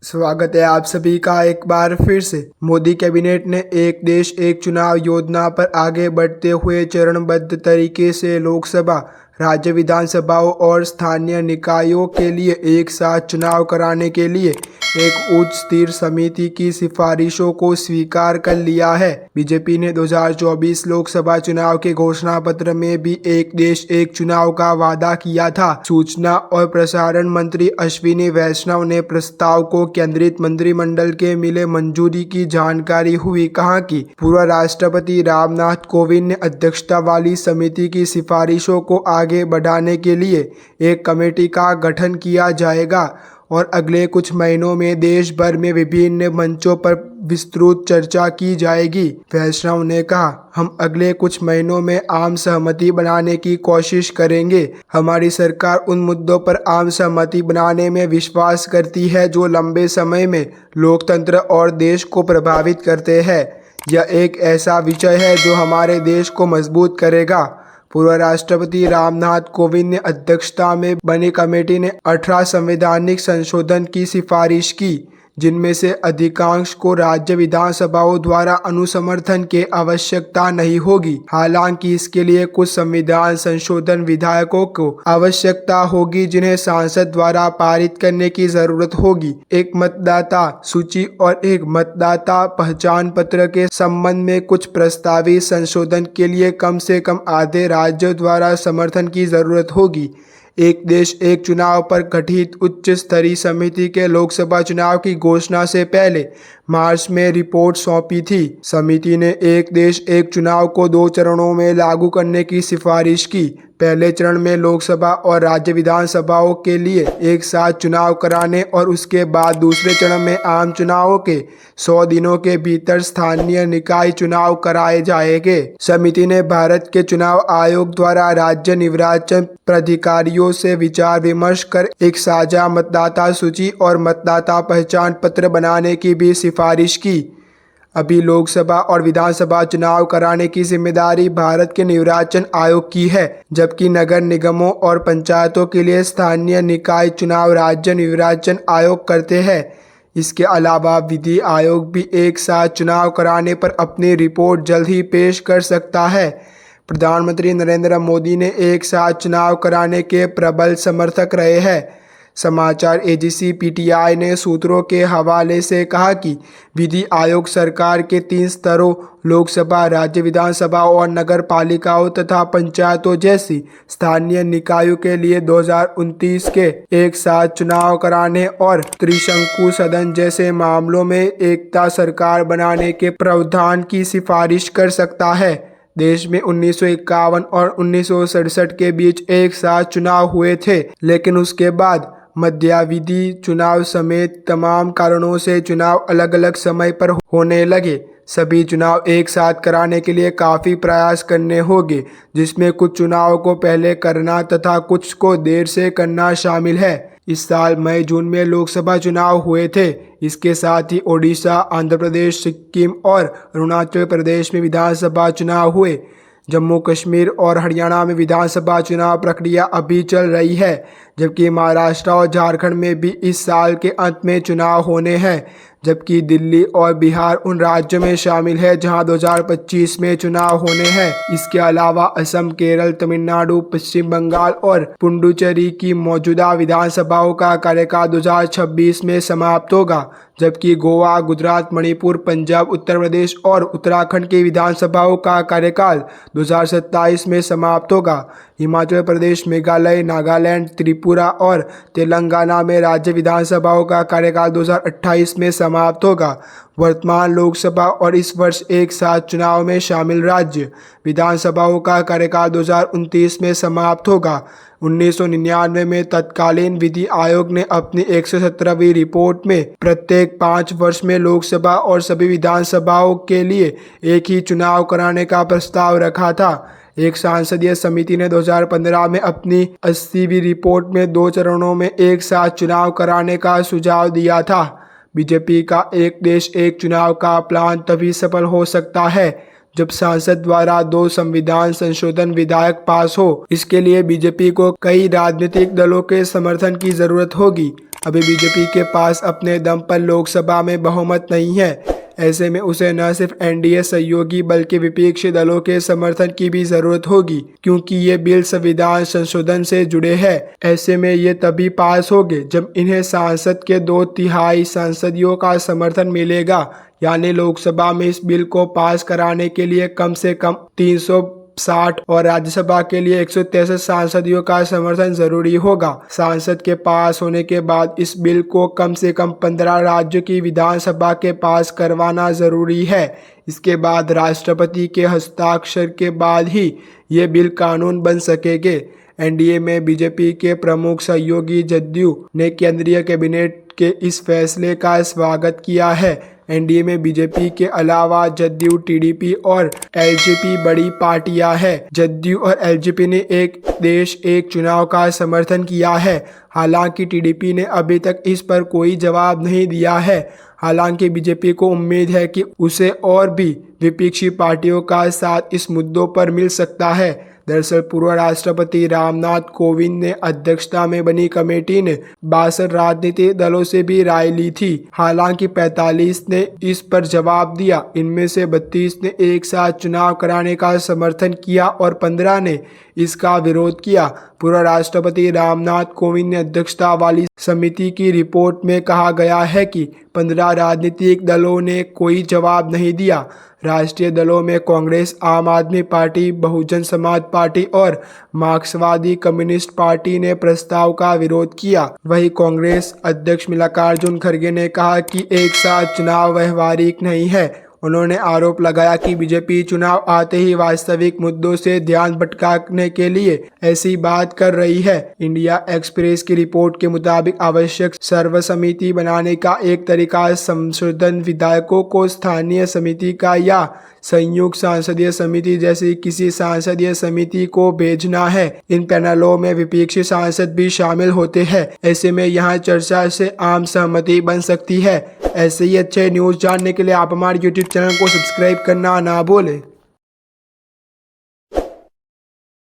स्वागत है आप सभी का एक बार फिर से। मोदी कैबिनेट ने एक देश एक चुनाव योजना पर आगे बढ़ते हुए चरणबद्ध तरीके से लोकसभा, राज्य विधानसभाओं और स्थानीय निकायों के लिए एक साथ चुनाव कराने के लिए एक उच्च स्तरीय समिति की सिफारिशों को स्वीकार कर लिया है। बीजेपी ने 2024 लोकसभा चुनाव के घोषणा पत्र में भी एक देश एक चुनाव का वादा किया था। सूचना और प्रसारण मंत्री अश्विनी वैष्णव ने प्रस्ताव को केंद्रीय मंत्रिमंडल के मिले मंजूरी की जानकारी हुई। कहा कि पूर्व राष्ट्रपति रामनाथ कोविंद ने अध्यक्षता वाली समिति की सिफारिशों को आगे बढ़ाने के लिए एक कमेटी का गठन किया जाएगा और अगले कुछ महीनों में देश भर में विभिन्न मंचों पर विस्तृत चर्चा की जाएगी। वैष्णव ने कहा, हम अगले कुछ महीनों में आम सहमति बनाने की कोशिश करेंगे। हमारी सरकार उन मुद्दों पर आम सहमति बनाने में विश्वास करती है जो लंबे समय में लोकतंत्र और देश को प्रभावित करते हैं। यह एक ऐसा विषय है जो हमारे देश को मजबूत करेगा। पूर्व राष्ट्रपति रामनाथ कोविंद ने अध्यक्षता में बनी कमेटी ने 18 संवैधानिक संशोधन की सिफारिश की, जिनमें से अधिकांश को राज्य विधानसभाओं द्वारा अनुसमर्थन की आवश्यकता नहीं होगी। हालांकि इसके लिए कुछ संविधान संशोधन विधायकों को आवश्यकता होगी जिन्हें सांसद द्वारा पारित करने की जरूरत होगी। एक मतदाता सूची और एक मतदाता पहचान पत्र के संबंध में कुछ प्रस्तावित संशोधन के लिए कम से कम आधे राज्यों द्वारा समर्थन की जरूरत होगी। एक देश एक चुनाव पर गठित उच्च स्तरीय समिति के लोकसभा चुनाव की घोषणा से पहले मार्च में रिपोर्ट सौंपी थी। समिति ने एक देश एक चुनाव को 2 चरणों में लागू करने की सिफारिश की। पहले चरण में लोकसभा और राज्य विधानसभाओं के लिए एक साथ चुनाव कराने और उसके बाद दूसरे चरण में आम चुनावों के 100 दिनों के भीतर स्थानीय निकाय चुनाव कराए जाएंगे। समिति ने भारत के चुनाव आयोग द्वारा राज्य निर्वाचन प्राधिकारियों से विचार विमर्श कर एक साझा मतदाता सूची और मतदाता पहचान पत्र बनाने की भी सिफारिश की। अभी लोकसभा और विधानसभा चुनाव कराने की जिम्मेदारी भारत के निर्वाचन आयोग की है, जबकि नगर निगमों और पंचायतों के लिए स्थानीय निकाय चुनाव राज्य निर्वाचन आयोग करते हैं। इसके अलावा विधि आयोग भी एक साथ चुनाव कराने पर अपनी रिपोर्ट जल्द ही पेश कर सकता है। प्रधानमंत्री नरेंद्र मोदी ने एक साथ चुनाव कराने के प्रबल समर्थक रहे हैं। समाचार एजेंसी पीटीआई ने सूत्रों के हवाले से कहा कि विधि आयोग सरकार के 3 स्तरों लोकसभा, राज्य विधानसभा और नगर पालिकाओं तथा पंचायतों जैसी स्थानीय निकायों के लिए 2029 के एक साथ चुनाव कराने और त्रिशंकु सदन जैसे मामलों में एकता सरकार बनाने के प्रावधान की सिफारिश कर सकता है। देश में 1951 और 1967 के बीच एक साथ चुनाव हुए थे, लेकिन उसके बाद मध्यावधि चुनाव समेत तमाम कारणों से चुनाव अलग अलग समय पर होने लगे। सभी चुनाव एक साथ कराने के लिए काफ़ी प्रयास करने होंगे, जिसमें कुछ चुनाव को पहले करना तथा कुछ को देर से करना शामिल है। इस साल मई जून में लोकसभा चुनाव हुए थे। इसके साथ ही ओडिशा, आंध्र प्रदेश, सिक्किम और अरुणाचल प्रदेश में विधानसभा चुनाव हुए। जम्मू कश्मीर और हरियाणा में विधानसभा चुनाव प्रक्रिया अभी चल रही है, जबकि महाराष्ट्र और झारखंड में भी इस साल के अंत में चुनाव होने हैं, जबकि दिल्ली और बिहार उन राज्यों में शामिल है जहां 2025 में चुनाव होने हैं। इसके अलावा असम, केरल, तमिलनाडु, पश्चिम बंगाल और पुडुचेरी की मौजूदा विधानसभाओं का कार्यकाल 2026 में समाप्त होगा, जबकि गोवा, गुजरात, मणिपुर, पंजाब, उत्तर प्रदेश और उत्तराखंड की विधानसभाओं का कार्यकाल 2027 में समाप्त होगा। हिमाचल प्रदेश, मेघालय, नागालैंड, त्रिपुरा और तेलंगाना में राज्य विधानसभाओं का कार्यकाल 2028 में समाप्त होगा। वर्तमान लोकसभा और इस वर्ष एक साथ चुनाव में शामिल राज्य विधानसभाओं का कार्यकाल 2029 में समाप्त होगा। 1999 में तत्कालीन विधि आयोग ने अपनी 117वीं रिपोर्ट में प्रत्येक 5 वर्ष में लोकसभा और सभी विधानसभाओं के लिए एक ही चुनाव कराने का प्रस्ताव रखा था। एक संसदीय समिति ने 2015 में अपनी 80वीं रिपोर्ट में 2 चरणों में एक साथ चुनाव कराने का सुझाव दिया था। बीजेपी का एक देश एक चुनाव का प्लान तभी सफल हो सकता है जब संसद द्वारा 2 संविधान संशोधन विधेयक पास हो। इसके लिए बीजेपी को कई राजनीतिक दलों के समर्थन की जरूरत होगी। अभी बीजेपी के पास अपने दम पर लोकसभा में बहुमत नहीं है। ऐसे में उसे न सिर्फ एनडीए सहयोगी बल्कि विपक्षी दलों के समर्थन की भी जरूरत होगी, क्योंकि ये बिल संविधान संशोधन से जुड़े हैं। ऐसे में ये तभी पास होंगे जब इन्हें संसद के 2/3 सांसदों का समर्थन मिलेगा। यानी लोकसभा में इस बिल को पास कराने के लिए कम से कम 360 और राज्यसभा के लिए 163 सांसदों का समर्थन जरूरी होगा। सांसद के पास होने के बाद इस बिल को कम से कम 15 राज्यों की विधानसभा के पास करवाना जरूरी है। इसके बाद राष्ट्रपति के हस्ताक्षर के बाद ही ये बिल कानून बन सकेंगे। एनडीए में बीजेपी के प्रमुख सहयोगी जदयू ने केंद्रीय कैबिनेट के इस फैसले का स्वागत किया है। एनडीए में बीजेपी के अलावा जदयू, टीडीपी और एलजेपी बड़ी पार्टियां हैं। जदयू और एलजेपी ने एक देश एक चुनाव का समर्थन किया है। हालांकि टीडीपी ने अभी तक इस पर कोई जवाब नहीं दिया है। हालांकि बीजेपी को उम्मीद है कि उसे और भी विपक्षी पार्टियों का साथ इस मुद्दों पर मिल सकता है। दरअसल पूर्व राष्ट्रपति रामनाथ कोविंद ने अध्यक्षता में बनी कमेटी ने 62 राजनीतिक दलों से भी राय ली थी। हालांकि 45 ने इस पर जवाब दिया। इनमें से 32 ने एक साथ चुनाव कराने का समर्थन किया और 15 ने इसका विरोध किया। पूर्व राष्ट्रपति रामनाथ कोविंद ने अध्यक्षता वाली समिति की रिपोर्ट में कहा गया है कि 15 राजनीतिक दलों ने कोई जवाब नहीं दिया। राष्ट्रीय दलों में कांग्रेस, आम आदमी पार्टी, बहुजन समाज पार्टी और मार्क्सवादी कम्युनिस्ट पार्टी ने प्रस्ताव का विरोध किया। वहीं कांग्रेस अध्यक्ष मल्लिकार्जुन खड़गे ने कहा कि एक साथ चुनाव व्यावहारिक नहीं है। उन्होंने आरोप लगाया कि बीजेपी चुनाव आते ही वास्तविक मुद्दों से ध्यान भटकाने के लिए ऐसी बात कर रही है। इंडिया एक्सप्रेस की रिपोर्ट के मुताबिक आवश्यक सर्वसम्मति बनाने का एक तरीका संशोधन विधेयकों को स्थानीय समिति का या संयुक्त संसदीय समिति जैसी किसी संसदीय समिति को भेजना है। इन पैनलों में विपक्षी सांसद भी शामिल होते हैं। ऐसे में यहाँ चर्चा से आम सहमति बन सकती है। ऐसे ही अच्छे न्यूज़ जानने के लिए आप हमारे YouTube चैनल को सब्सक्राइब करना ना भूलें।